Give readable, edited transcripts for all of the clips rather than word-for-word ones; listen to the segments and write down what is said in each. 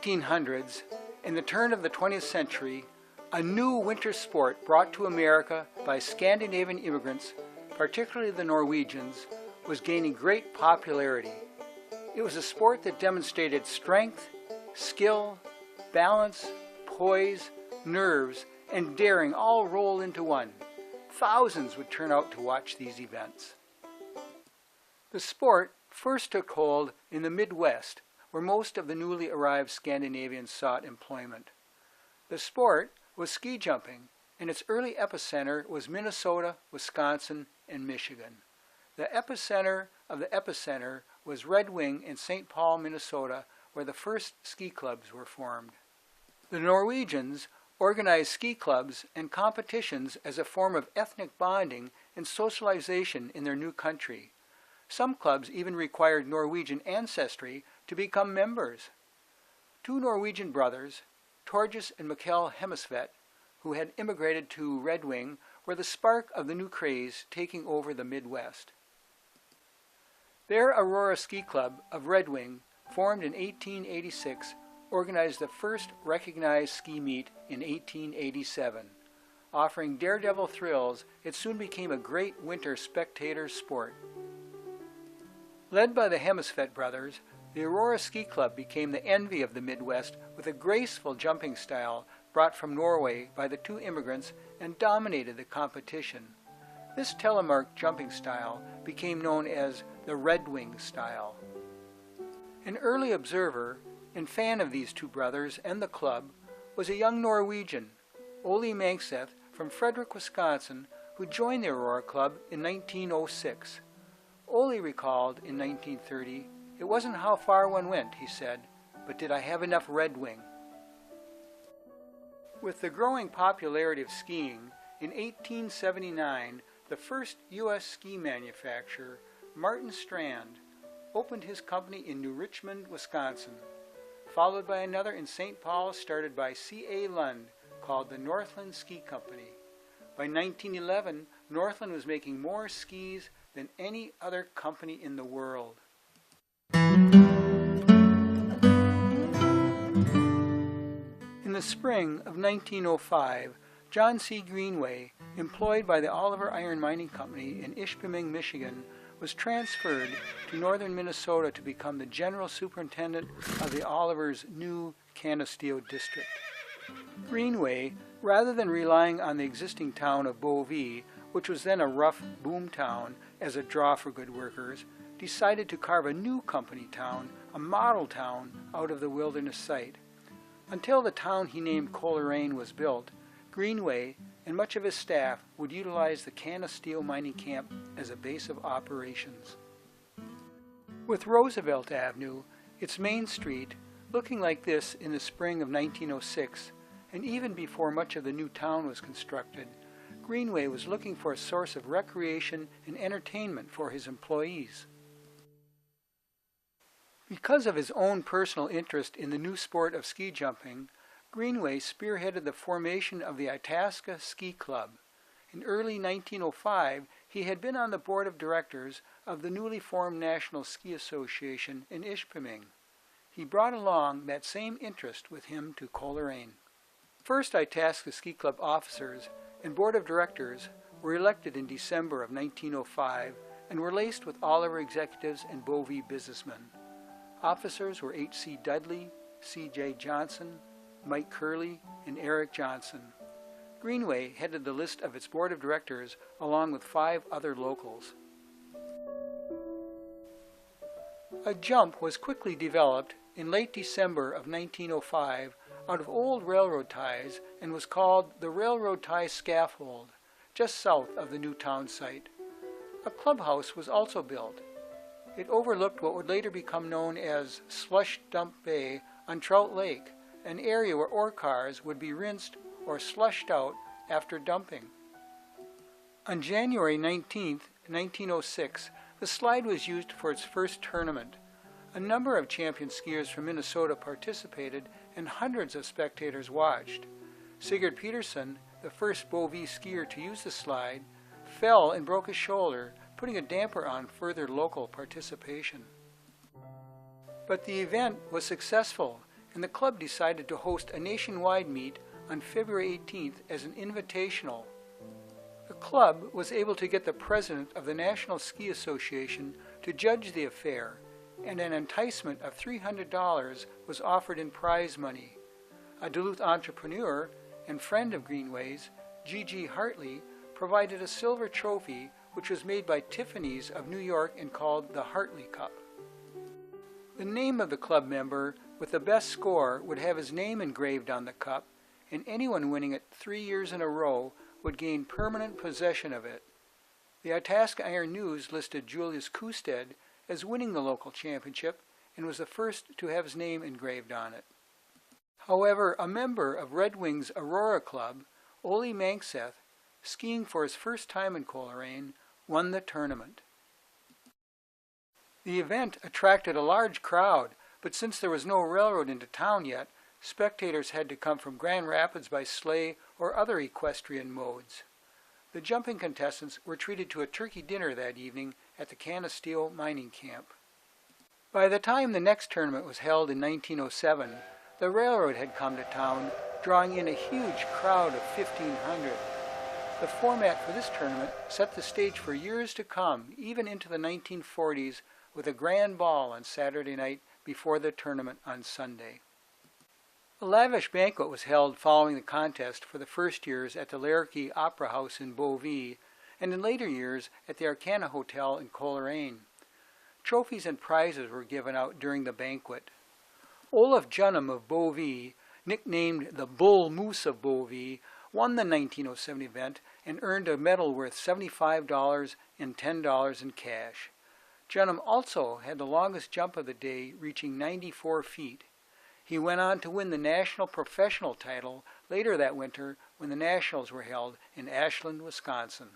1800s, in the turn of the 20th century, a new winter sport brought to America by Scandinavian immigrants, particularly the Norwegians, was gaining great popularity. It was a sport that demonstrated strength, skill, balance, poise, nerves, and daring all rolled into one. Thousands would turn out to watch these events. The sport first took hold in the Midwest, where most of the newly arrived Scandinavians sought employment. The sport was ski jumping, and its early epicenter was Minnesota, Wisconsin, and Michigan. The epicenter of the epicenter was Red Wing in St. Paul, Minnesota, where the first ski clubs were formed. The Norwegians organized ski clubs and competitions as a form of ethnic bonding and socialization in their new country. Some clubs even required Norwegian ancestry to become members. Two Norwegian brothers, Torjus and Mikkel Hemmesvet, who had immigrated to Red Wing, were the spark of the new craze taking over the Midwest. Their Aurora Ski Club of Red Wing, formed in 1886, organized the first recognized ski meet in 1887. Offering daredevil thrills, it soon became a great winter spectator sport. Led by the Hemmesvet brothers, the Aurora Ski Club became the envy of the Midwest with a graceful jumping style brought from Norway by the two immigrants and dominated the competition. This telemark jumping style became known as the Red Wing style. An early observer and fan of these two brothers and the club was a young Norwegian, Ole Mangseth from Frederick, Wisconsin, who joined the Aurora Club in 1906. Ole recalled in 1930, "It wasn't how far one went," he said, "but did I have enough Red Wing?" With the growing popularity of skiing, in 1879, the first U.S. ski manufacturer, Martin Strand, opened his company in New Richmond, Wisconsin, followed by another in St. Paul started by C.A. Lund called the Northland Ski Company. By 1911, Northland was making more skis than any other company in the world. In the spring of 1905, John C. Greenway, employed by the Oliver Iron Mining Company in Ishpeming, Michigan, was transferred to northern Minnesota to become the general superintendent of the Oliver's new Canisteo district. Greenway, rather than relying on the existing town of Bovee, which was then a rough boom town, as a draw for good workers, decided to carve a new company town, a model town, out of the wilderness site. Until the town he named Coleraine was built, Greenway and much of his staff would utilize the Canisteo mining camp as a base of operations. With Roosevelt Avenue, its main street, looking like this in the spring of 1906, and even before much of the new town was constructed, Greenway was looking for a source of recreation and entertainment for his employees. Because of his own personal interest in the new sport of ski jumping, Greenway spearheaded the formation of the Itasca Ski Club. In early 1905, he had been on the board of directors of the newly formed National Ski Association in Ishpeming. He brought along that same interest with him to Coleraine. First Itasca Ski Club officers and board of directors were elected in December of 1905 and were laced with Oliver executives and Bovee businessmen. Officers were H.C. Dudley, C.J. Johnson, Mike Curley, and Eric Johnson. Greenway headed the list of its board of directors along with 5 other locals. A jump was quickly developed in late December of 1905 out of old railroad ties and was called the Railroad Tie Scaffold, just south of the new town site. A clubhouse was also built. It overlooked what would later become known as Slush Dump Bay on Trout Lake, an area where ore cars would be rinsed or slushed out after dumping. On January 19, 1906, the slide was used for its first tournament. A number of champion skiers from Minnesota participated and hundreds of spectators watched. Sigurd Peterson, the first Bovee skier to use the slide, fell and broke his shoulder, putting a damper on further local participation. But the event was successful, and the club decided to host a nationwide meet on February 18th as an invitational. The club was able to get the president of the National Ski Association to judge the affair, and an enticement of $300 was offered in prize money. A Duluth entrepreneur and friend of Greenway's, G.G. Hartley, provided a silver trophy which was made by Tiffany's of New York and called the Hartley Cup. The name of the club member with the best score would have his name engraved on the cup, and anyone winning it 3 years in a row would gain permanent possession of it. The Itasca Iron News listed Julius Kusted as winning the local championship and was the first to have his name engraved on it. However, a member of Red Wing's Aurora Club, Ole Mankseth, skiing for his first time in Coleraine, won the tournament. The event attracted a large crowd, but since there was no railroad into town yet, spectators had to come from Grand Rapids by sleigh or other equestrian modes. The jumping contestants were treated to a turkey dinner that evening at the Canisteo mining camp. By the time the next tournament was held in 1907, the railroad had come to town, drawing in a huge crowd of 1,500. The format for this tournament set the stage for years to come, even into the 1940s, with a grand ball on Saturday night before the tournament on Sunday. A lavish banquet was held following the contest for the first years at the Lerche Opera House in Beauvais, and in later years at the Arcana Hotel in Coleraine. Trophies and prizes were given out during the banquet. Olaf Junham of Beauvais, nicknamed the Bull Moose of Beauvais, won the 1907 event and earned a medal worth $75 and $10 in cash. Junham also had the longest jump of the day, reaching 94 feet. He went on to win the national professional title later that winter when the Nationals were held in Ashland, Wisconsin.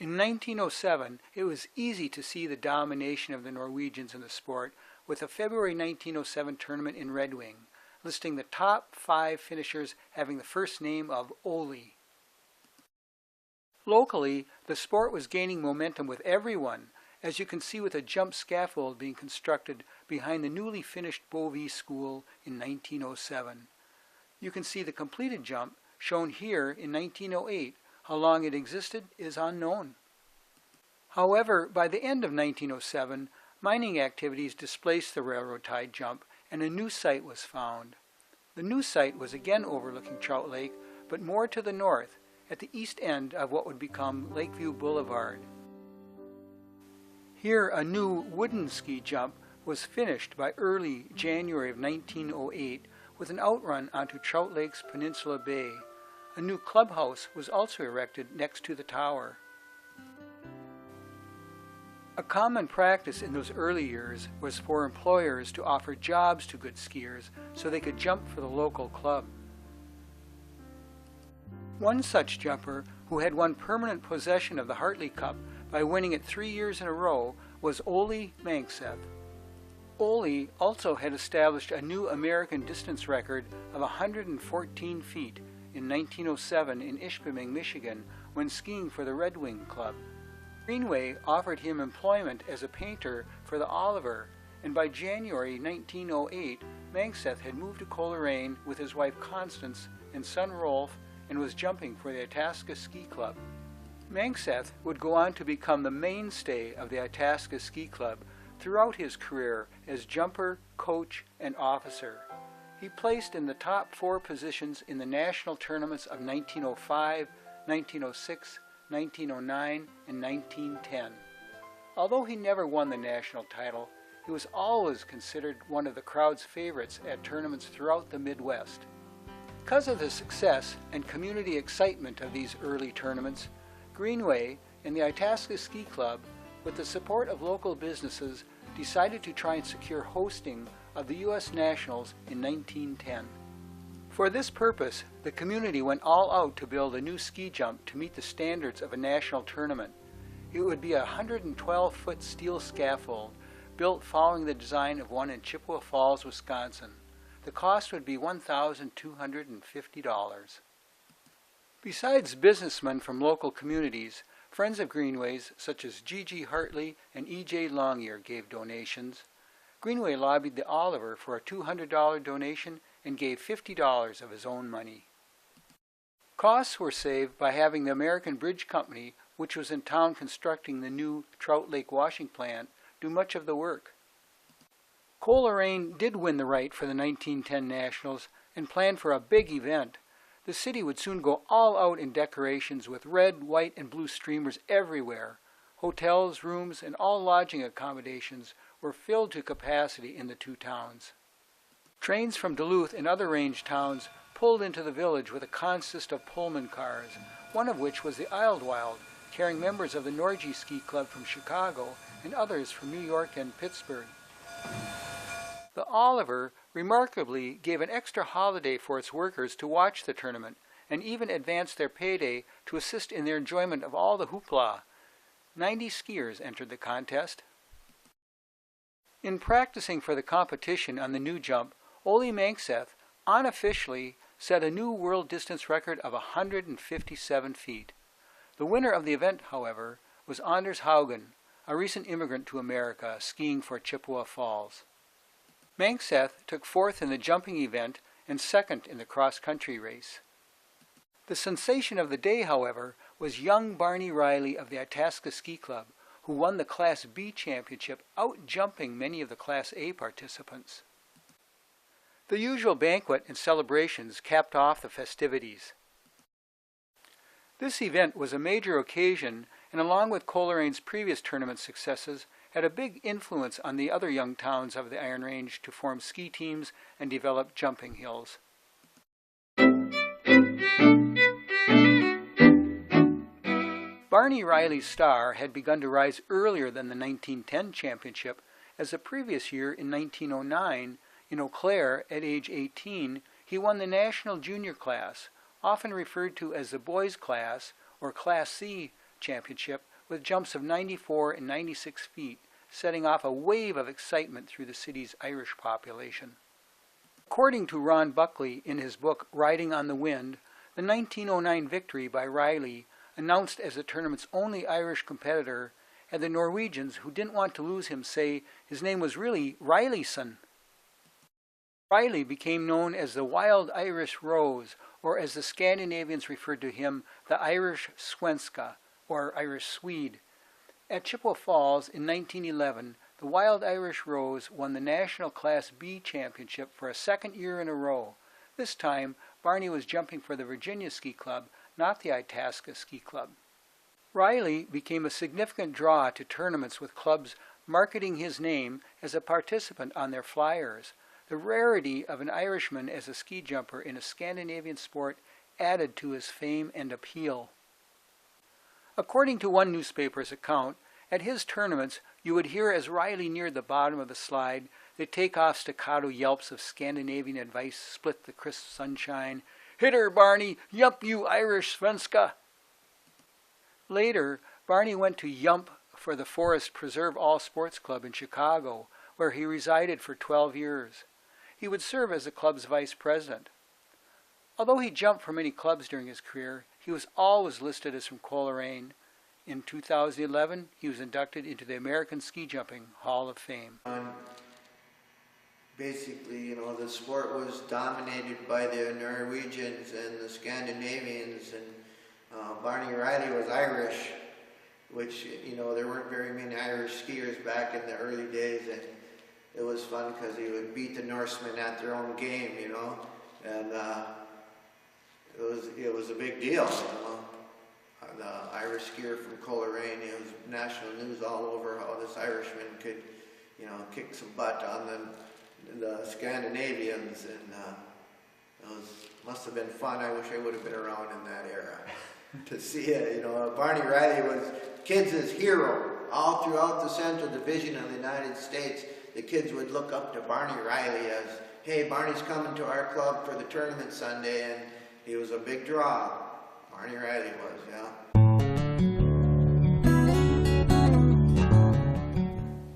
In 1907, it was easy to see the domination of the Norwegians in the sport with the February 1907 tournament in Red Wing, listing the top 5 finishers having the first name of Ole. Locally, the sport was gaining momentum with everyone, as you can see with a jump scaffold being constructed behind the newly finished Beauvais School in 1907. You can see the completed jump shown here in 1908. How long it existed is unknown. However, by the end of 1907, mining activities displaced the railroad tied jump and a new site was found. The new site was again overlooking Trout Lake, but more to the north, at the east end of what would become Lakeview Boulevard. Here, a new wooden ski jump was finished by early January of 1908 with an outrun onto Trout Lake's Peninsula Bay. A new clubhouse was also erected next to the tower. A common practice in those early years was for employers to offer jobs to good skiers so they could jump for the local club. One such jumper who had won permanent possession of the Hartley Cup by winning it 3 years in a row was Ole Mankseth. Ole also had established a new American distance record of 114 feet in 1907 in Ishpeming, Michigan, when skiing for the Red Wing Club. Greenway offered him employment as a painter for the Oliver, and by January 1908, Mankseth had moved to Coleraine with his wife Constance and son Rolf and was jumping for the Itasca Ski Club. Mankseth would go on to become the mainstay of the Itasca Ski Club throughout his career as jumper, coach, and officer. He placed in the top 4 positions in the national tournaments of 1905, 1906, 1909, and 1910. Although he never won the national title, he was always considered one of the crowd's favorites at tournaments throughout the Midwest. Because of the success and community excitement of these early tournaments, Greenway and the Itasca Ski Club, with the support of local businesses, decided to try and secure hosting of the U.S. Nationals in 1910. For this purpose, the community went all out to build a new ski jump to meet the standards of a national tournament. It would be a 112-foot steel scaffold built following the design of one in Chippewa Falls, Wisconsin. The cost would be $1,250. Besides businessmen from local communities, friends of Greenway's such as G.G. Hartley and E.J. Longyear gave donations. Greenway lobbied the Oliver for a $200 donation and gave $50 of his own money. Costs were saved by having the American Bridge Company, which was in town constructing the new Trout Lake washing plant, do much of the work. Coleraine did win the right for the 1910 Nationals and planned for a big event. The city would soon go all out in decorations with red, white, and blue streamers everywhere. Hotels, rooms, and all lodging accommodations were filled to capacity in the two towns. Trains from Duluth and other range towns pulled into the village with a consist of Pullman cars, one of which was the Idlewild, carrying members of the Norgie Ski Club from Chicago and others from New York and Pittsburgh. The Oliver remarkably gave an extra holiday for its workers to watch the tournament and even advanced their payday to assist in their enjoyment of all the hoopla. 90 skiers entered the contest. In practicing for the competition on the new jump, Ole Mankseth unofficially set a new world distance record of 157 feet. The winner of the event, however, was Anders Haugen, a recent immigrant to America, skiing for Chippewa Falls. Mankseth took fourth in the jumping event and second in the cross-country race. The sensation of the day, however, was young Barney Riley of the Itasca Ski Club, who won the Class B championship, out-jumping many of the Class A participants. The usual banquet and celebrations capped off the festivities. This event was a major occasion, and along with Coleraine's previous tournament successes, had a big influence on the other young towns of the Iron Range to form ski teams and develop jumping hills. Barney Riley's star had begun to rise earlier than the 1910 championship, as the previous year in 1909, in Eau Claire, at age 18, he won the National Junior Class, often referred to as the Boys Class or Class C championship, with jumps of 94 and 96 feet, setting off a wave of excitement through the city's Irish population. According to Ron Buckley in his book Riding on the Wind, the 1909 victory by Riley, announced as the tournament's only Irish competitor, had the Norwegians, who didn't want to lose him, say his name was really Rileyson. Riley became known as the Wild Irish Rose, or as the Scandinavians referred to him, the Irish Svenska, or Irish Swede. At Chippewa Falls in 1911, the Wild Irish Rose won the National Class B championship for a second year in a row. This time, Barney was jumping for the Virginia Ski Club, not the Itasca Ski Club. Riley became a significant draw to tournaments with clubs marketing his name as a participant on their flyers. The rarity of an Irishman as a ski jumper in a Scandinavian sport added to his fame and appeal. According to one newspaper's account, at his tournaments you would hear as Riley neared the bottom of the slide the take-off staccato yelps of Scandinavian advice split the crisp sunshine. "Hit her, Barney! Yump, you Irish Svenska!" Later, Barney went to yump for the Forest Preserve All Sports Club in Chicago, where he resided for 12 years. He would serve as the club's vice president. Although he jumped for many clubs during his career, he was always listed as from Coleraine. In 2011, he was inducted into the American Ski Jumping Hall of Fame. Basically, the sport was dominated by the Norwegians and the Scandinavians, and Barney Riley was Irish, which, there weren't very many Irish skiers back in the early days, and it was fun because he would beat the Norsemen at their own game, and it was a big deal, The Irish skier from Coleraine, it was national news all over how this Irishman could, kick some butt on the Scandinavians, and must have been fun. I wish I would have been around in that era to see it. Barney Riley was kids' hero all throughout the Central Division of the United States. The kids would look up to Barney Riley as, hey, Barney's coming to our club for the tournament Sunday, and he was a big draw. Barney Riley was, yeah.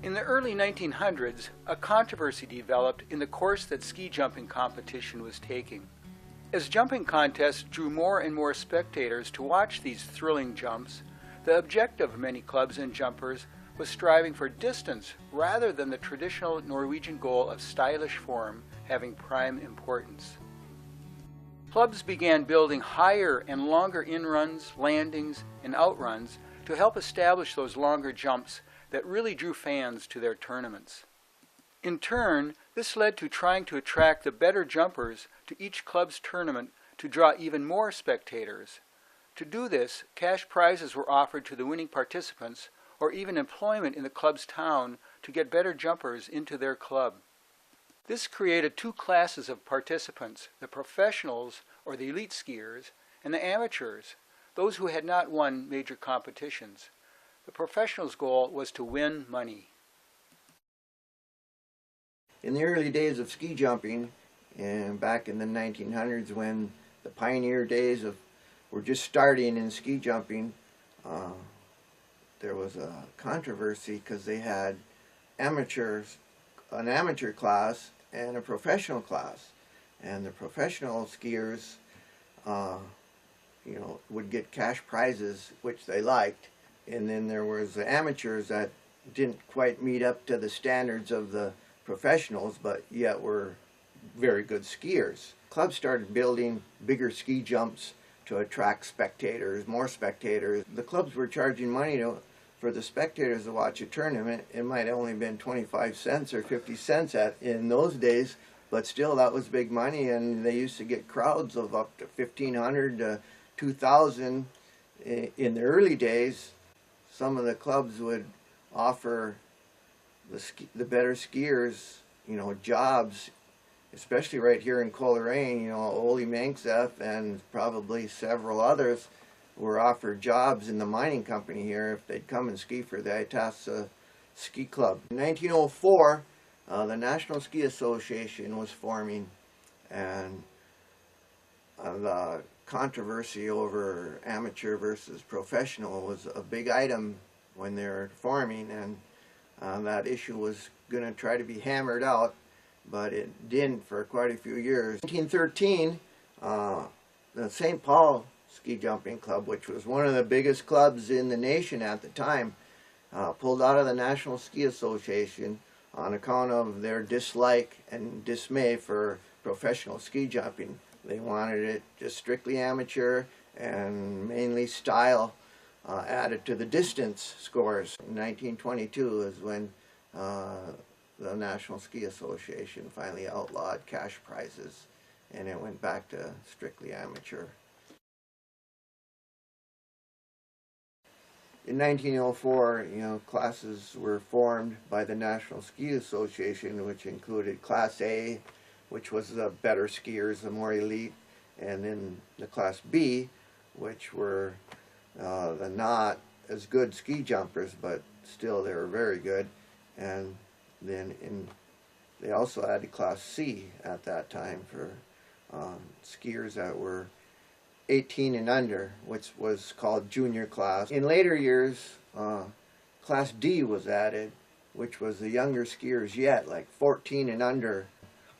In the early 1900s, a controversy developed in the course that ski jumping competition was taking. As jumping contests drew more and more spectators to watch these thrilling jumps, the objective of many clubs and jumpers was striving for distance rather than the traditional Norwegian goal of stylish form having prime importance. Clubs began building higher and longer in-runs, landings, and outruns to help establish those longer jumps that really drew fans to their tournaments. In turn, this led to trying to attract the better jumpers to each club's tournament to draw even more spectators. To do this, cash prizes were offered to the winning participants or even employment in the club's town to get better jumpers into their club. This created two classes of participants, the professionals or the elite skiers and the amateurs, those who had not won major competitions. The professionals' goal was to win money. In the early days of ski jumping, and back in the 1900s when the pioneer days were just starting in ski jumping, there was a controversy because they had an amateur class and a professional class, and the professional skiers would get cash prizes which they liked, and then there was the amateurs that didn't quite meet up to the standards of the professionals but yet were very good skiers. Clubs started building bigger ski jumps to attract spectators, more spectators. The clubs were charging money for the spectators to watch a tournament. It might have only been 25 cents or 50 cents in those days, but still that was big money, and they used to get crowds of up to 1,500 to 2,000. In the early days, some of the clubs would offer the better skiers, jobs, especially right here in Coleraine. Ole Mankseth and probably several others were offered jobs in the mining company here if they'd come and ski for the Itasca Ski Club. In 1904, the National Ski Association was forming, and the controversy over amateur versus professional was a big item when they were forming, and that issue was going to try to be hammered out, but it didn't for quite a few years. In 1913, the St. Paul Ski Jumping Club, which was one of the biggest clubs in the nation at the time, pulled out of the National Ski Association on account of their dislike and dismay for professional ski jumping. They wanted it just strictly amateur and mainly style added to the distance scores. In 1922 is when the National Ski Association finally outlawed cash prizes, and it went back to strictly amateur. In 1904, classes were formed by the National Ski Association, which included Class A, which was the better skiers, the more elite, and then the Class B, which were the not as good ski jumpers, but still they were very good. And then they also added Class C at that time for skiers that were 18 and under, which was called junior class. In later years, Class D was added, which was the younger skiers yet, like 14 and under.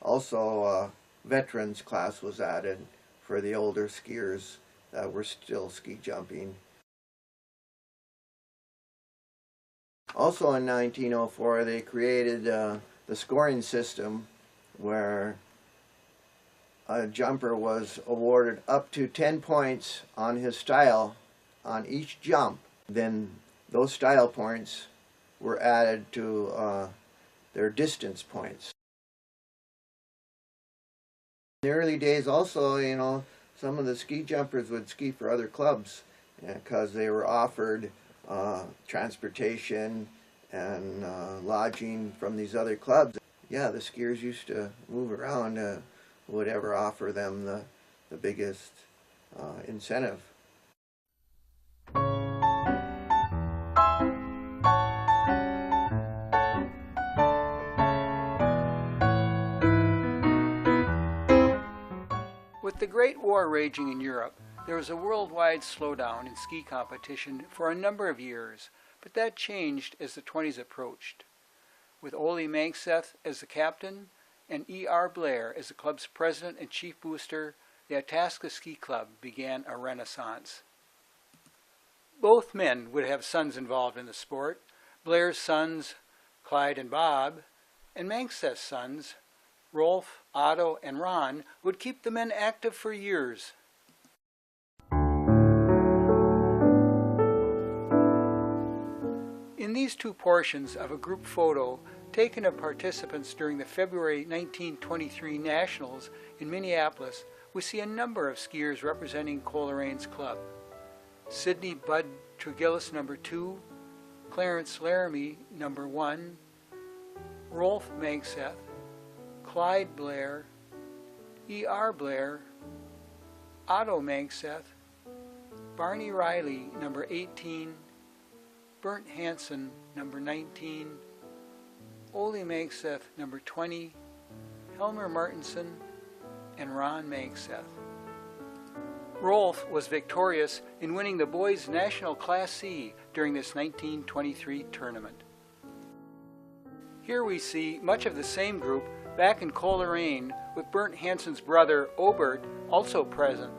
Also, veterans class was added for the older skiers that were still ski jumping. Also in 1904, they created the scoring system where a jumper was awarded up to 10 points on his style on each jump. Then those style points were added to their distance points. In the early days also, some of the ski jumpers would ski for other clubs because they were offered transportation and lodging from these other clubs. Yeah, the skiers used to move around, would ever offer them the biggest incentive. With the Great War raging in Europe, there was a worldwide slowdown in ski competition for a number of years, but that changed as the 20s approached. With Ole Mankseth as the captain and E.R. Blair as the club's president and chief booster, the Itasca Ski Club began a renaissance. Both men would have sons involved in the sport, Blair's sons, Clyde and Bob, and Manxeth's sons, Rolf, Otto, and Ron, would keep the men active for years. In these two portions of a group photo taken of participants during the February 1923 Nationals in Minneapolis, we see a number of skiers representing Colerane's club. Sidney Bud Tregillis, number 2, Clarence Laramie, number 1, Rolf Manxeth, Clyde Blair, E.R. Blair, Otto Manxeth, Barney Riley, number 18, Bernd Hansen, number 19, Ole Manxeth, number 20, Helmer Martinson, and Ron Manxeth. Rolf was victorious in winning the boys' National Class C during this 1923 tournament. Here we see much of the same group back in Coleraine with Bernd Hansen's brother Obert also present.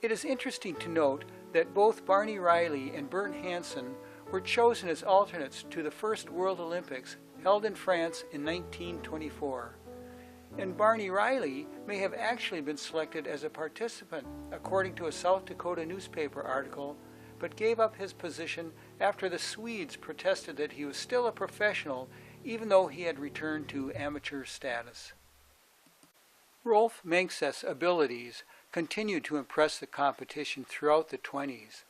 It is interesting to note that both Barney Riley and Bernd Hansen were chosen as alternates to the first World Olympics held in France in 1924. And Barney Riley may have actually been selected as a participant, according to a South Dakota newspaper article, but gave up his position after the Swedes protested that he was still a professional even though he had returned to amateur status. Rolf Manxeth's abilities continued to impress the competition throughout the 20s.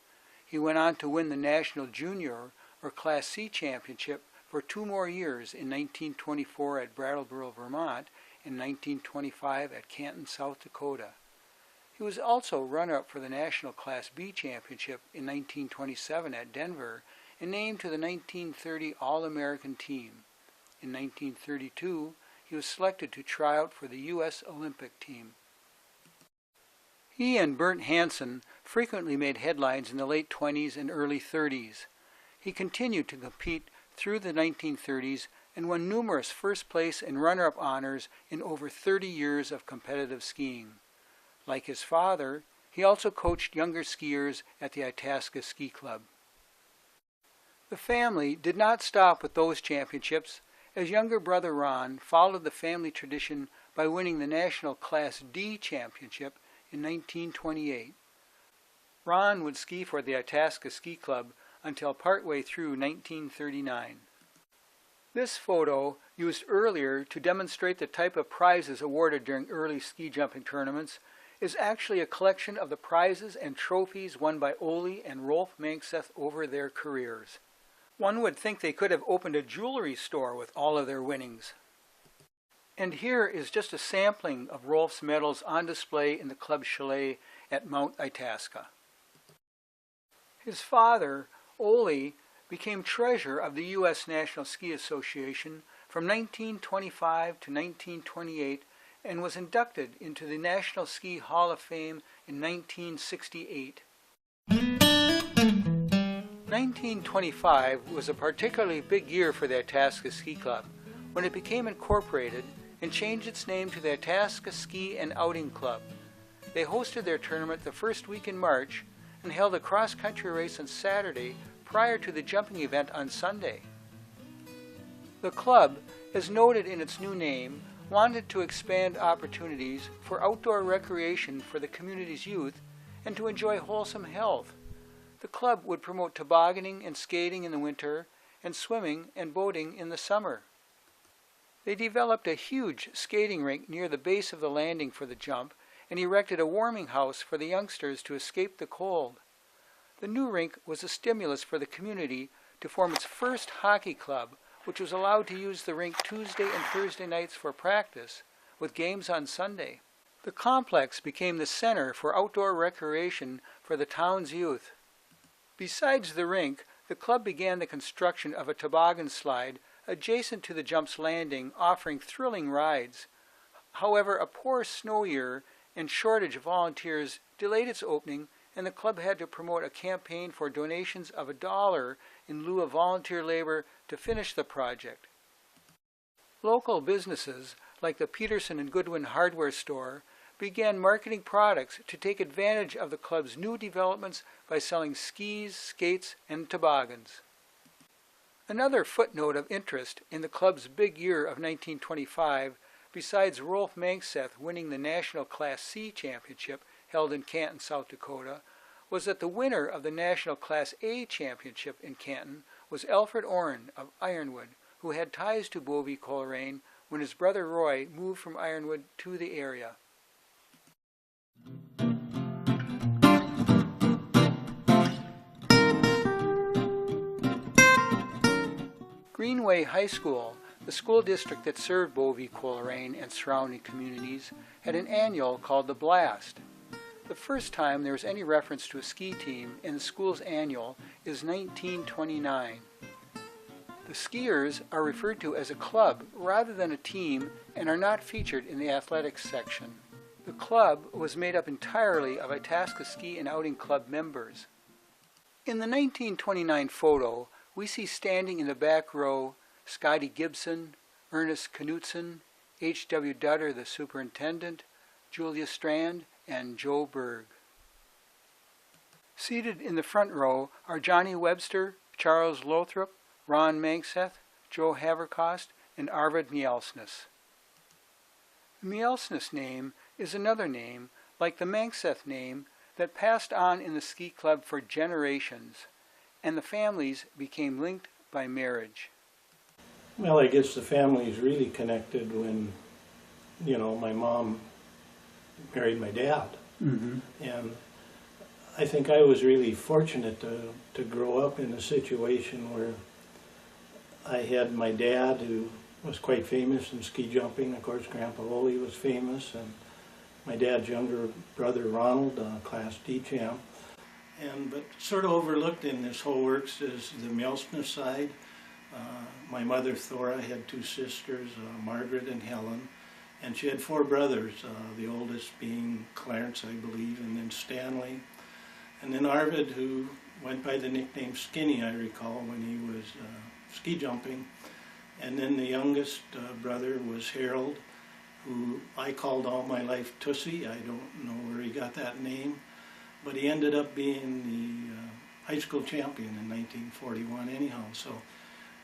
He went on to win the National Junior or Class C championship for 2 more years in 1924 at Brattleboro, Vermont, and 1925 at Canton, South Dakota. He was also runner-up for the National Class B championship in 1927 at Denver and named to the 1930 All-American team. In 1932, he was selected to try out for the U.S. Olympic team. He and Bernd Hansen frequently made headlines in the late 20s and early 30s. He continued to compete through the 1930s and won numerous first place and runner-up honors in over 30 years of competitive skiing. Like his father, he also coached younger skiers at the Itasca Ski Club. The family did not stop with those championships, as younger brother Ron followed the family tradition by winning the National Class D championship in 1928. Ron would ski for the Itasca Ski Club until partway through 1939. This photo, used earlier to demonstrate the type of prizes awarded during early ski jumping tournaments, is actually a collection of the prizes and trophies won by Ole and Rolf Manxeth over their careers. One would think they could have opened a jewelry store with all of their winnings. And here is just a sampling of Rolf's medals on display in the club chalet at Mount Itasca. His father, Ole, became treasurer of the U.S. National Ski Association from 1925 to 1928 and was inducted into the National Ski Hall of Fame in 1968. 1925 was a particularly big year for the Itasca Ski Club when it became incorporated and changed its name to the Itasca Ski and Outing Club. They hosted their tournament the first week in March and held a cross-country race on Saturday prior to the jumping event on Sunday. The club, as noted in its new name, wanted to expand opportunities for outdoor recreation for the community's youth and to enjoy wholesome health. The club would promote tobogganing and skating in the winter and swimming and boating in the summer. They developed a huge skating rink near the base of the landing for the jump and erected a warming house for the youngsters to escape the cold. The new rink was a stimulus for the community to form its first hockey club, which was allowed to use the rink Tuesday and Thursday nights for practice, with games on Sunday. The complex became the center for outdoor recreation for the town's youth. Besides the rink, the club began the construction of a toboggan slide adjacent to the jump's landing, offering thrilling rides. However, a poor snow year and shortage of volunteers delayed its opening, and the club had to promote a campaign for donations of $1 in lieu of volunteer labor to finish the project. Local businesses, like the Peterson and Goodwin hardware store, began marketing products to take advantage of the club's new developments by selling skis, skates, and toboggans. Another footnote of interest in the club's big year of 1925, besides Rolf Mankseth winning the National Class C championship held in Canton, South Dakota, was that the winner of the National Class A championship in Canton was Alfred Orrin of Ironwood, who had ties to Beauvais Coleraine when his brother Roy moved from Ironwood to the area. Greenway High School, the school district that served Beauvais Coleraine and surrounding communities, had an annual called the Blast. The first time there was any reference to a ski team in the school's annual is 1929. The skiers are referred to as a club rather than a team and are not featured in the athletics section. The club was made up entirely of Itasca Ski and Outing Club members. In the 1929 photo, we see standing in the back row Scotty Gibson, Ernest Knutson, H.W. Dutter, the superintendent, Julia Strand, and Joe Berg. Seated in the front row are Johnny Webster, Charles Lothrop, Ron Mankseth, Joe Haverkost, and Arvid Mielsness. The Mielsness name is another name, like the Mankseth name, that passed on in the ski club for generations, and the families became linked by marriage. Well, I guess the family's really connected when, my mom married my dad. Mm-hmm. And I think I was really fortunate to grow up in a situation where I had my dad, who was quite famous in ski jumping. Of course, Grandpa Ole was famous, and my dad's younger brother Ronald, Class D champ. But sort of overlooked in this whole works is the Mielsness side. My mother, Thora, had two sisters, Margaret and Helen, and she had four brothers, the oldest being Clarence, I believe, and then Stanley. And then Arvid, who went by the nickname Skinny, I recall, when he was ski jumping. And then the youngest brother was Harold, who I called all my life Tussie. I don't know where he got that name, but he ended up being the high school champion in 1941 anyhow. So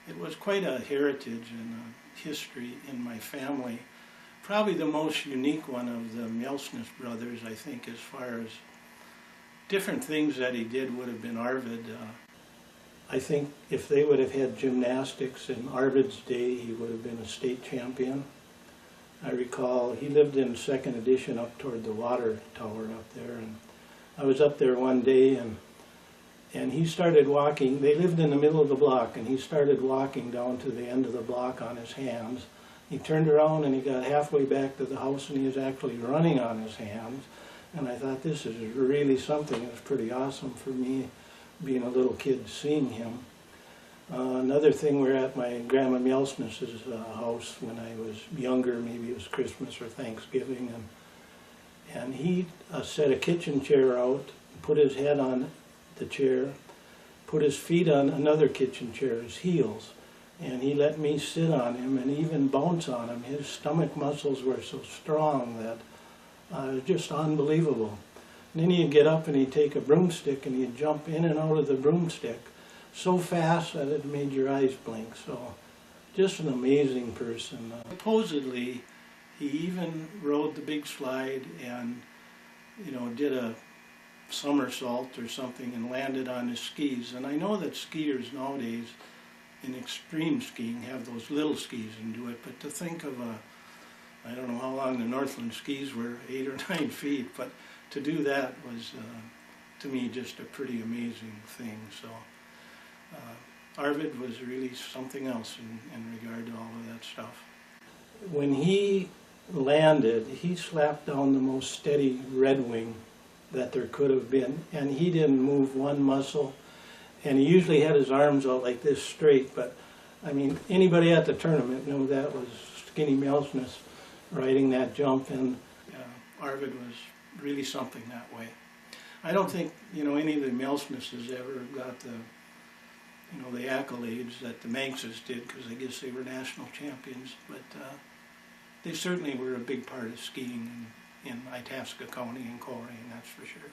it was quite a heritage and a history in my family. Probably the most unique one of the Mielsness brothers, I think, as far as different things that he did would have been Arvid. I think if they would have had gymnastics in Arvid's day, he would have been a state champion. I recall he lived in second edition up toward the water tower up there, and I was up there one day and he started walking. They lived in the middle of the block, and he started walking down to the end of the block on his hands. He turned around and he got halfway back to the house and he was actually running on his hands. And I thought, this is really something. It was pretty awesome for me, being a little kid, seeing him. Another thing, we're at my Grandma Mielsness's house when I was younger, maybe it was Christmas or Thanksgiving, and he set a kitchen chair out, put his head on the chair, put his feet on another kitchen chair, his heels, and he let me sit on him and even bounce on him. His stomach muscles were so strong that it was just unbelievable. And then he'd get up and he'd take a broomstick and he'd jump in and out of the broomstick so fast that it made your eyes blink. So just an amazing person. Supposedly he even rode the big slide and did a somersault or something and landed on his skis. And I know that skiers nowadays in extreme skiing have those little skis and do it, but to think of I don't know how long the Northland skis were, 8 or 9 feet, but to do that was, to me, just a pretty amazing thing. So Arvid was really something else in regard to all of that stuff. When he landed, he slapped down the most steady red wing that there could have been, and he didn't move one muscle, and he usually had his arms out like this straight, but I mean, anybody at the tournament knew that was Skinny Mielsness riding that jump, and Arvid was really something that way. I don't think any of the Mielsnesses ever got the the accolades that the Mankses did, because I guess they were national champions, but they certainly were a big part of skiing in Itasca County and Coleraine, that's for sure.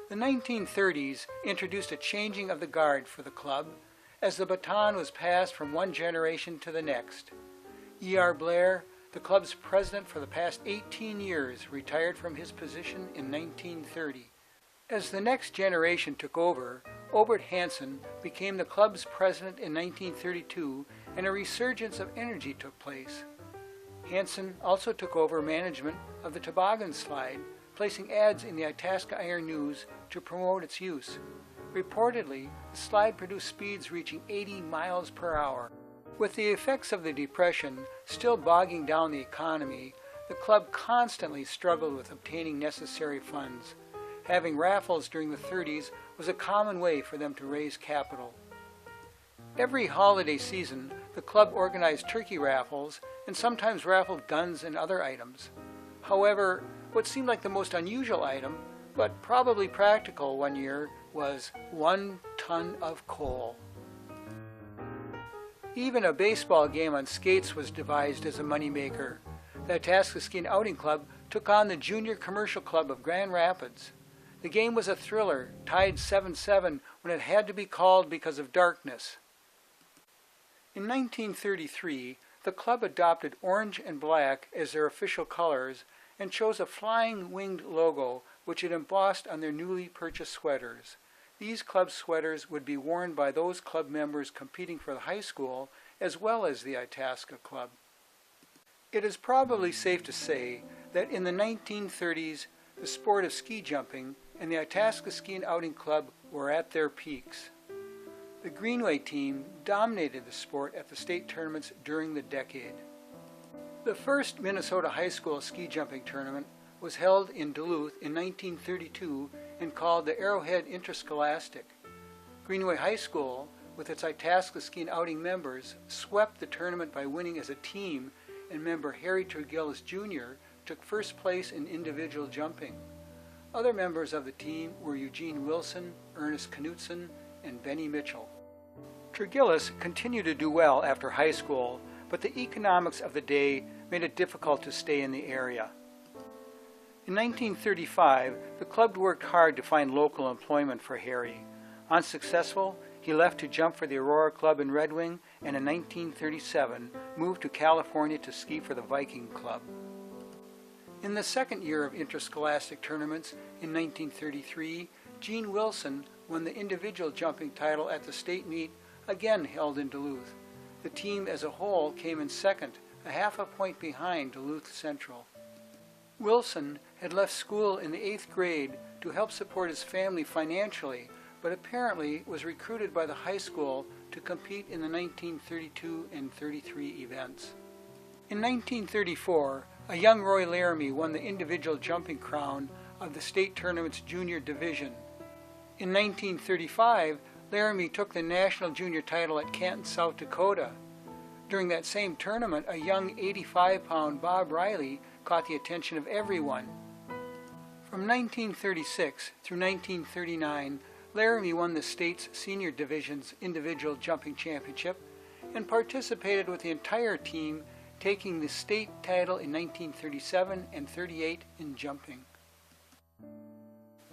The 1930s introduced a changing of the guard for the club as the baton was passed from one generation to the next. E.R. Blair, the club's president for the past 18 years, retired from his position in 1930. As the next generation took over, Obert Hansen became the club's president in 1932, and a resurgence of energy took place. Hansen also took over management of the toboggan slide, placing ads in the Itasca Iron News to promote its use. Reportedly, the slide produced speeds reaching 80 miles per hour. With the effects of the Depression still bogging down the economy, the club constantly struggled with obtaining necessary funds. Having raffles during the 30s was a common way for them to raise capital. Every holiday season, the club organized turkey raffles and sometimes raffled guns and other items. However, what seemed like the most unusual item, but probably practical one year, was 1 ton of coal. Even a baseball game on skates was devised as a moneymaker. The Itasca Ski and Outing Club took on the Junior Commercial Club of Grand Rapids. The game was a thriller, tied 7-7 when it had to be called because of darkness. In 1933, the club adopted orange and black as their official colors and chose a flying winged logo which it embossed on their newly purchased sweaters. These club sweaters would be worn by those club members competing for the high school as well as the Itasca Club. It is probably safe to say that in the 1930s, the sport of ski jumping and the Itasca Ski and Outing Club were at their peaks. The Greenway team dominated the sport at the state tournaments during the decade. The first Minnesota high school ski jumping tournament was held in Duluth in 1932 and called the Arrowhead Interscholastic. Greenway High School, with its Itasca Ski and Outing members, swept the tournament by winning as a team, and member Harry Turgillis Jr. took first place in individual jumping. Other members of the team were Eugene Wilson, Ernest Knutson, and Benny Mitchell. Turgillis continued to do well after high school, but the economics of the day made it difficult to stay in the area. In 1935, the club worked hard to find local employment for Harry. Unsuccessful, he left to jump for the Aurora Club in Red Wing, and in 1937 moved to California to ski for the Viking Club. In the second year of interscholastic tournaments in 1933, Gene Wilson won the individual jumping title at the state meet, again held in Duluth. The team as a whole came in second, a half a point behind Duluth Central. Wilson had left school in the 8th grade to help support his family financially, but apparently was recruited by the high school to compete in the 1932 and 33 events. In 1934, a young Roy Laramie won the individual jumping crown of the state tournament's junior division. In 1935, Laramie took the national junior title at Canton, South Dakota. During that same tournament, a young 85-pound Bob Riley caught the attention of everyone. From 1936 through 1939, Laramie won the state's senior division's individual jumping championship and participated with the entire team, taking the state title in 1937 and 38 in jumping.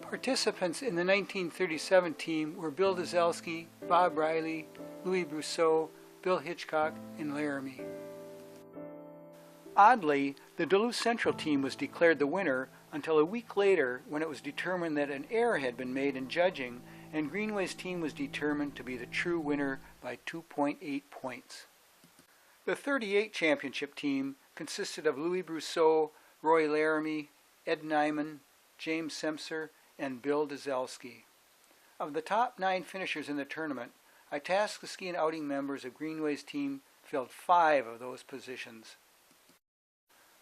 Participants in the 1937 team were Bill Dzelski, Bob Riley, Louis Brousseau, Bill Hitchcock, and Laramie. Oddly, the Duluth Central team was declared the winner until a week later, when it was determined that an error had been made in judging, and Greenway's team was determined to be the true winner by 2.8 points. The 38 championship team consisted of Louis Brousseau, Roy Laramie, Ed Nyman, James Semser, and Bill Dzelski. Of the top 9 finishers in the tournament, Itasca Ski and Outing members of Greenway's team filled 5 of those positions.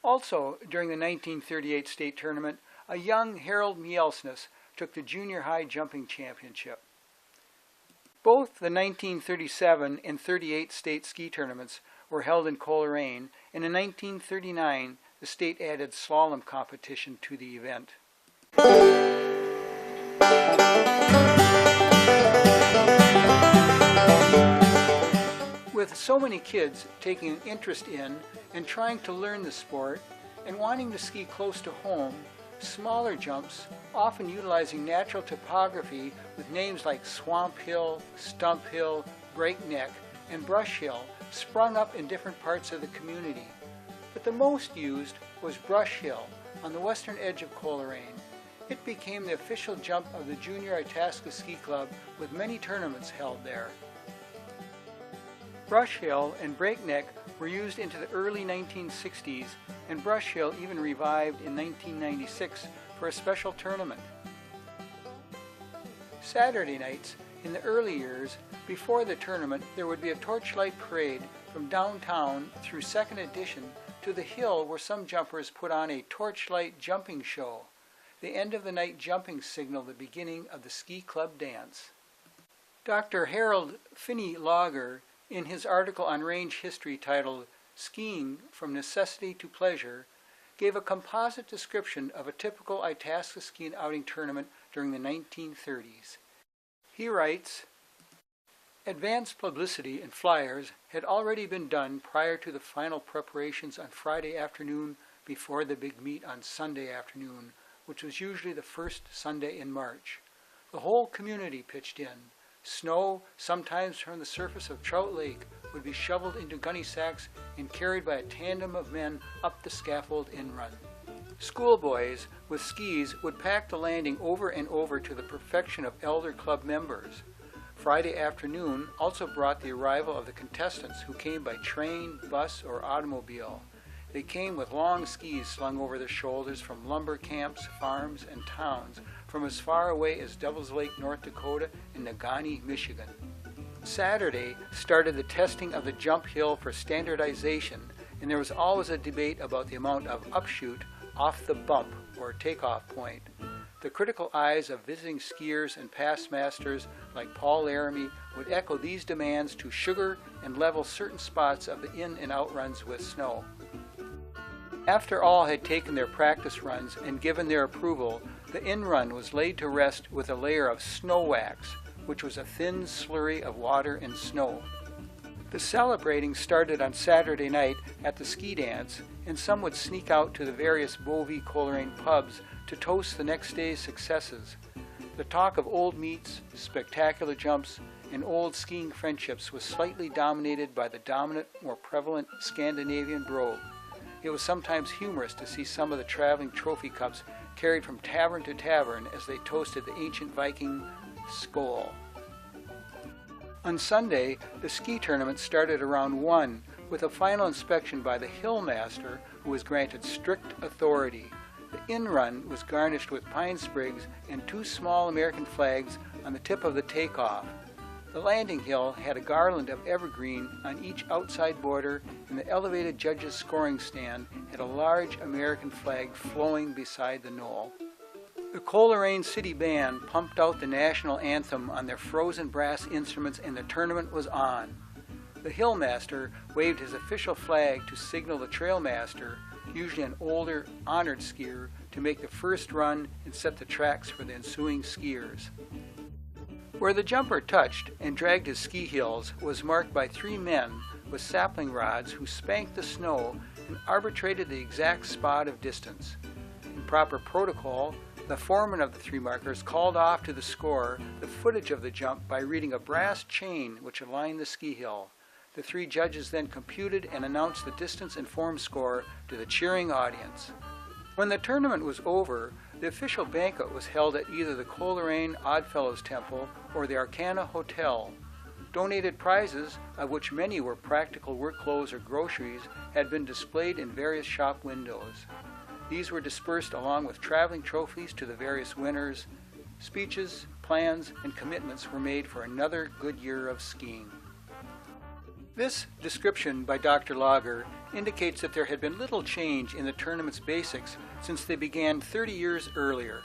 Also, during the 1938 state tournament, a young Harold Mielsness took the junior high jumping championship. Both the 1937 and 38 state ski tournaments were held in Coleraine, and in 1939 the state added slalom competition to the event. With so many kids taking an interest in and trying to learn the sport and wanting to ski close to home, smaller jumps, often utilizing natural topography with names like Swamp Hill, Stump Hill, Breakneck, and Brush Hill, sprung up in different parts of the community. But the most used was Brush Hill on the western edge of Coleraine. It became the official jump of the Junior Itasca Ski Club, with many tournaments held there. Brush Hill and Breakneck were used into the early 1960s, and Brush Hill even revived in 1996 for a special tournament. Saturday nights, in the early years, before the tournament, there would be a torchlight parade from downtown through 2nd Edition to the hill, where some jumpers put on a torchlight jumping show. The end of the night jumping signaled the beginning of the ski club dance. Dr. Harold Finney Lager, in his article on range history titled Skiing from Necessity to Pleasure, gave a composite description of a typical Itasca ski and outing tournament during the 1930s. He writes, "Advanced publicity and flyers had already been done prior to the final preparations on Friday afternoon before the big meet on Sunday afternoon, which was usually the first Sunday in March. The whole community pitched in. Snow, sometimes from the surface of Trout Lake, would be shoveled into gunny sacks and carried by a tandem of men up the scaffold in-run. Schoolboys with skis would pack the landing over and over to the perfection of elder club members. Friday afternoon also brought the arrival of the contestants, who came by train, bus, or automobile. They came with long skis slung over their shoulders from lumber camps, farms, and towns from as far away as Devil's Lake, North Dakota, and Negaunee, Michigan. Saturday started the testing of the jump hill for standardization, and there was always a debate about the amount of upshoot off the bump or takeoff point. The critical eyes of visiting skiers and past masters like Paul Laramie would echo these demands to sugar and level certain spots of the in and out runs with snow. After all had taken their practice runs and given their approval, the in-run was laid to rest with a layer of snow wax, which was a thin slurry of water and snow. The celebrating started on Saturday night at the ski dance, and some would sneak out to the various Bovey Coleraine pubs to toast the next day's successes. The talk of old meets, spectacular jumps, and old skiing friendships was slightly dominated by the dominant, more prevalent Scandinavian brogue. It was sometimes humorous to see some of the traveling trophy cups carried from tavern to tavern as they toasted the ancient Viking Skål. On Sunday, the ski tournament started around 1, with a final inspection by the hill master, who was granted strict authority. The in-run was garnished with pine sprigs and 2 small American flags on the tip of the takeoff. The landing hill had a garland of evergreen on each outside border, and the elevated judges' scoring stand had a large American flag flowing beside the knoll. The Coleraine City Band pumped out the national anthem on their frozen brass instruments, and the tournament was on. The hill master waved his official flag to signal the trail master, usually an older, honored skier, to make the first run and set the tracks for the ensuing skiers. Where the jumper touched and dragged his ski heels was marked by 3 men with sapling rods who spanked the snow and arbitrated the exact spot of distance. In proper protocol, the foreman of the 3 markers called off to the scorer the footage of the jump by reading a brass chain which aligned the ski hill. The 3 judges then computed and announced the distance and form score to the cheering audience. When the tournament was over, the official banquet was held at either the Coleraine Oddfellows Temple or the Arcana Hotel. Donated prizes, of which many were practical work clothes or groceries, had been displayed in various shop windows. These were dispersed along with traveling trophies to the various winners. Speeches, plans, and commitments were made for another good year of skiing. This description by Dr. Lager indicates that there had been little change in the tournament's basics since they began 30 years earlier.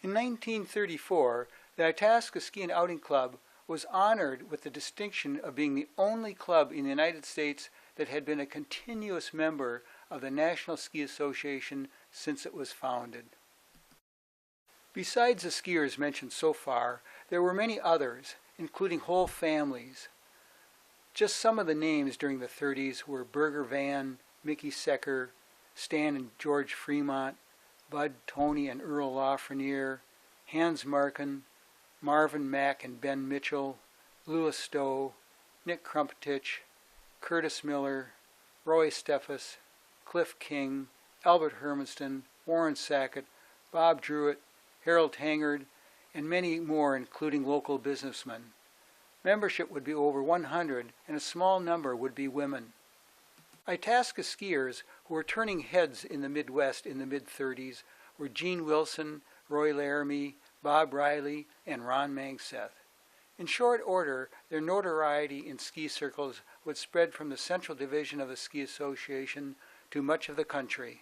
In 1934, the Itasca Ski and Outing Club was honored with the distinction of being the only club in the United States that had been a continuous member of the National Ski Association since it was founded. Besides the skiers mentioned so far, there were many others, including whole families. Just some of the names during the 30s were Burger Van, Mickey Secker, Stan and George Fremont, Bud, Tony, and Earl Lafreniere, Hans Markin, Marvin Mack and Ben Mitchell, Louis Stowe, Nick Krumpetich, Curtis Miller, Roy Steffes, Cliff King, Albert Hermiston, Warren Sackett, Bob Druitt, Harold Tangard, and many more, including local businessmen. Membership would be over 100, and a small number would be women. Itasca skiers who were turning heads in the Midwest in the mid-30s were Gene Wilson, Roy Laramie, Bob Riley, and Ron Mangseth. In short order, their notoriety in ski circles would spread from the Central Division of the Ski Association to much of the country.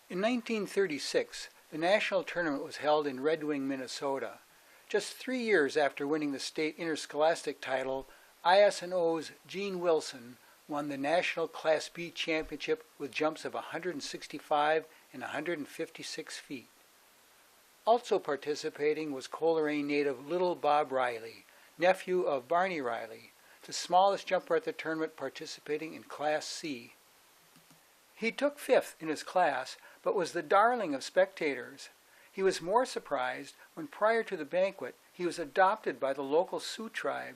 In 1936, the national tournament was held in Red Wing, Minnesota. Just 3 years after winning the state interscholastic title, IS&O's Gene Wilson won the National Class B Championship with jumps of 165 and 156 feet. Also participating was Coleraine native Little Bob Riley, nephew of Barney Riley, the smallest jumper at the tournament participating in Class C. He took 5th in his class, but was the darling of spectators. He was more surprised when prior to the banquet he was adopted by the local Sioux tribe.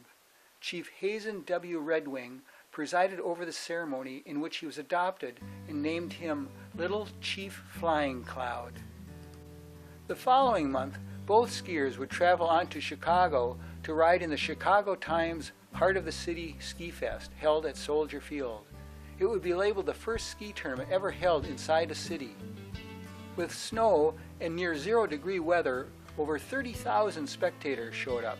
Chief Hazen W. Redwing presided over the ceremony in which he was adopted and named him Little Chief Flying Cloud. The following month, both skiers would travel on to Chicago to ride in the Chicago Times Heart of the City Ski Fest held at Soldier Field. It would be labeled the first ski tournament ever held inside a city. With snow and near 0-degree weather, over 30,000 spectators showed up.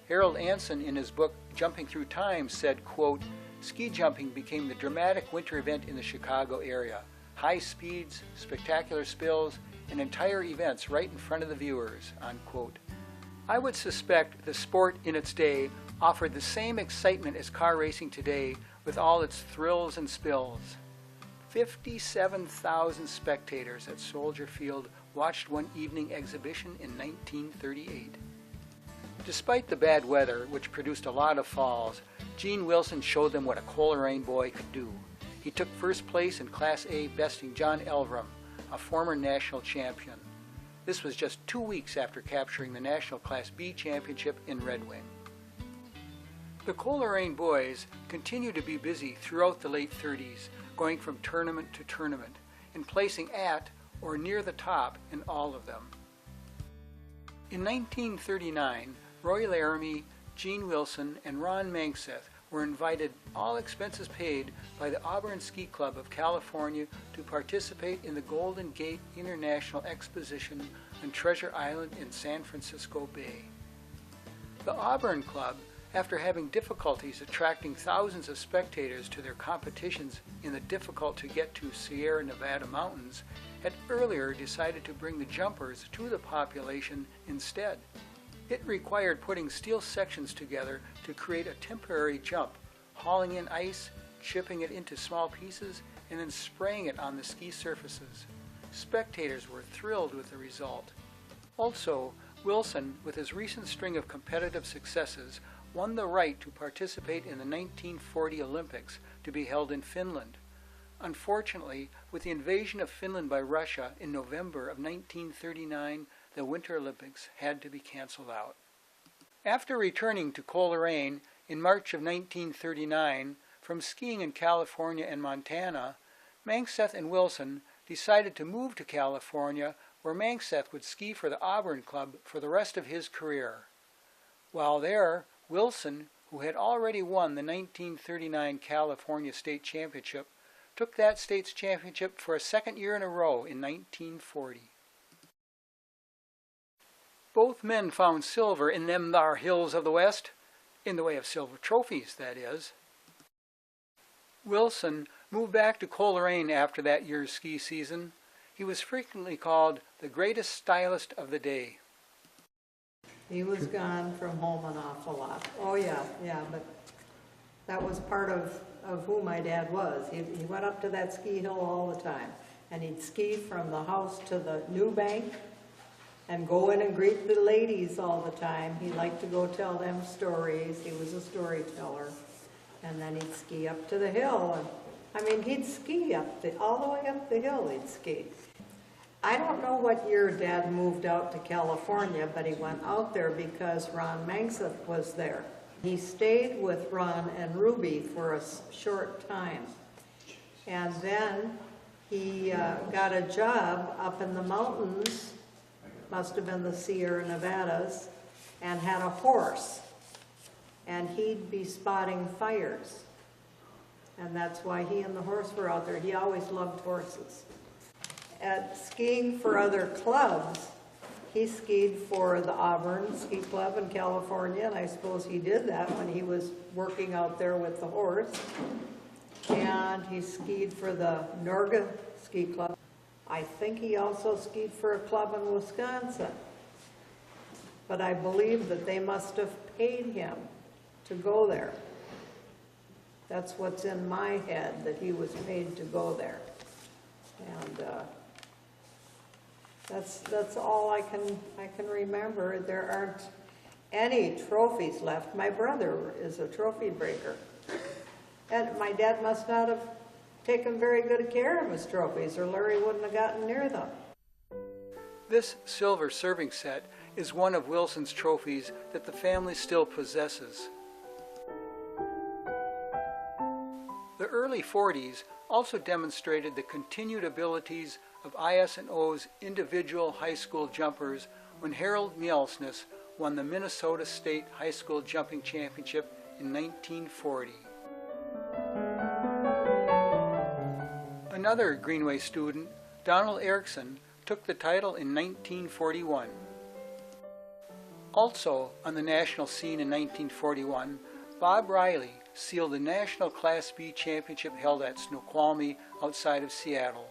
Harold Anson, in his book Jumping Through Time, said, quote, "Ski jumping became the dramatic winter event in the Chicago area. High speeds, spectacular spills, and entire events right in front of the viewers," unquote. I would suspect the sport in its day offered the same excitement as car racing today with all its thrills and spills. 57,000 spectators at Soldier Field watched one evening exhibition in 1938. Despite the bad weather, which produced a lot of falls, Gene Wilson showed them what a Coleraine boy could do. He took first place in Class A, besting John Elverum, a former national champion. This was just 2 weeks after capturing the National Class B championship in Red Wing. The Coleraine boys continued to be busy throughout the late 30s, going from tournament to tournament, and placing at or near the top in all of them. In 1939, Roy Laramie, Gene Wilson, and Ron Mangseth were invited, all expenses paid, by the Auburn Ski Club of California to participate in the Golden Gate International Exposition on Treasure Island in San Francisco Bay. The Auburn Club, after having difficulties attracting thousands of spectators to their competitions in the difficult-to-get-to Sierra Nevada mountains, had earlier decided to bring the jumpers to the population instead. It required putting steel sections together to create a temporary jump, hauling in ice, chipping it into small pieces, and then spraying it on the ski surfaces. Spectators were thrilled with the result. Also, Wilson, with his recent string of competitive successes, won the right to participate in the 1940 Olympics to be held in Finland. Unfortunately, with the invasion of Finland by Russia in November of 1939, the Winter Olympics had to be canceled out. After returning to Coleraine in March of 1939 from skiing in California and Montana, Mangseth and Wilson decided to move to California, where Mangseth would ski for the Auburn Club for the rest of his career. While there, Wilson, who had already won the 1939 California State Championship, took that state's championship for a second year in a row in 1940. Both men found silver in them thar hills of the West, in the way of silver trophies, that is. Wilson moved back to Coleraine after that year's ski season. He was frequently called the greatest stylist of the day. He was gone from home an awful lot. Oh yeah, but that was part of who my dad was. He went up to that ski hill all the time. And he'd ski from the house to the new bank and go in and greet the ladies all the time. He liked to go tell them stories. He was a storyteller. And then he'd ski up to the hill. And I mean, he'd ski all the way up the hill, he'd ski. I don't know what year Dad moved out to California, but he went out there because Ron Mangseth was there. He stayed with Ron and Ruby for a short time. And then he got a job up in the mountains, must have been the Sierra Nevadas, and had a horse. And he'd be spotting fires. And that's why he and the horse were out there. He always loved horses. At skiing for other clubs, he skied for the Auburn Ski Club in California, and I suppose he did that when he was working out there with the horse. And he skied for the Norga Ski Club. I think he also skied for a club in Wisconsin. But I believe that they must have paid him to go there. That's what's in my head, that he was paid to go there. And that's all I can remember. There aren't any trophies left. My brother is a trophy breaker. And my dad must not have taken very good care of his trophies, or Larry wouldn't have gotten near them. This silver serving set is one of Wilson's trophies that the family still possesses. The early 40s also demonstrated the continued abilities of IS&O's individual high school jumpers when Harold Mielsness won the Minnesota State High School Jumping Championship in 1940. Another Greenway student, Donald Erickson, took the title in 1941. Also on the national scene in 1941, Bob Riley sealed the National Class B Championship held at Snoqualmie outside of Seattle,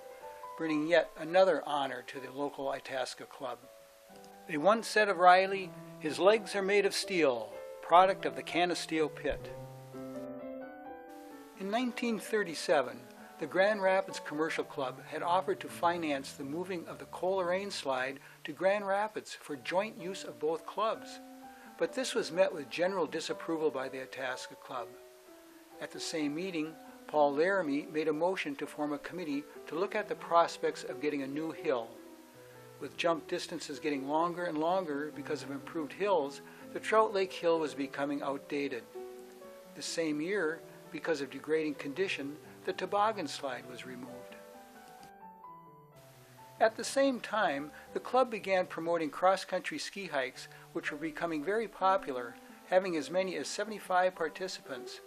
bringing yet another honor to the local Itasca club. They once said of Riley, "His legs are made of steel, product of the Canisteo pit." In 1937, the Grand Rapids Commercial Club had offered to finance the moving of the Coleraine slide to Grand Rapids for joint use of both clubs, but this was met with general disapproval by the Itasca Club. At the same meeting, Paul Laramie made a motion to form a committee to look at the prospects of getting a new hill. With jump distances getting longer and longer because of improved hills, the Trout Lake Hill was becoming outdated. The same year, because of degrading condition, the toboggan slide was removed. At the same time, the club began promoting cross-country ski hikes, which were becoming very popular, having as many as 75 participants.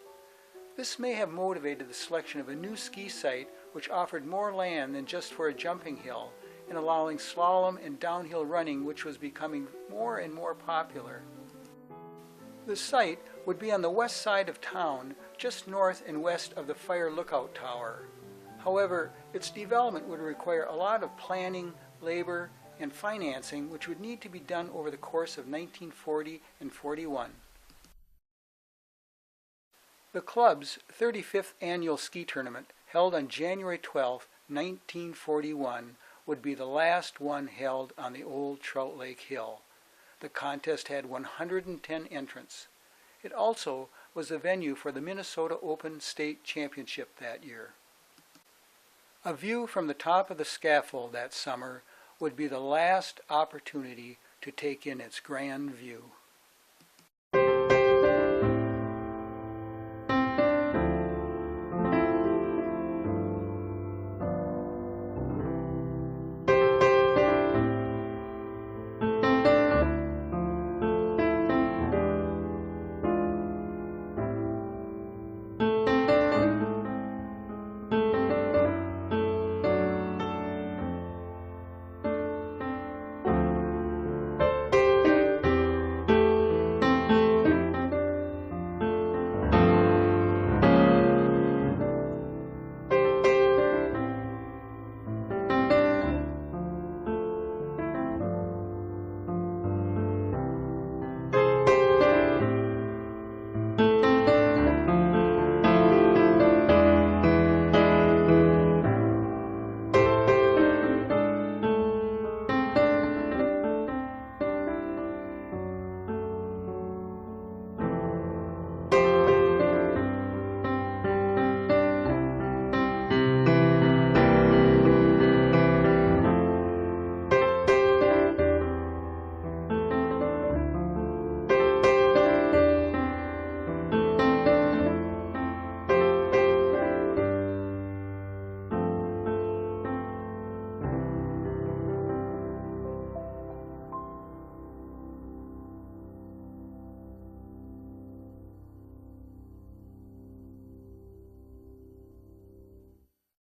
This may have motivated the selection of a new ski site which offered more land than just for a jumping hill, and allowing slalom and downhill running, which was becoming more and more popular. The site would be on the west side of town, just north and west of the Fire Lookout Tower. However, its development would require a lot of planning, labor, and financing, which would need to be done over the course of 1940 and 41. The club's 35th annual ski tournament, held on January 12, 1941, would be the last one held on the old Trout Lake Hill. The contest had 110 entrants. It also was the venue for the Minnesota Open State Championship that year. A view from the top of the scaffold that summer would be the last opportunity to take in its grand view.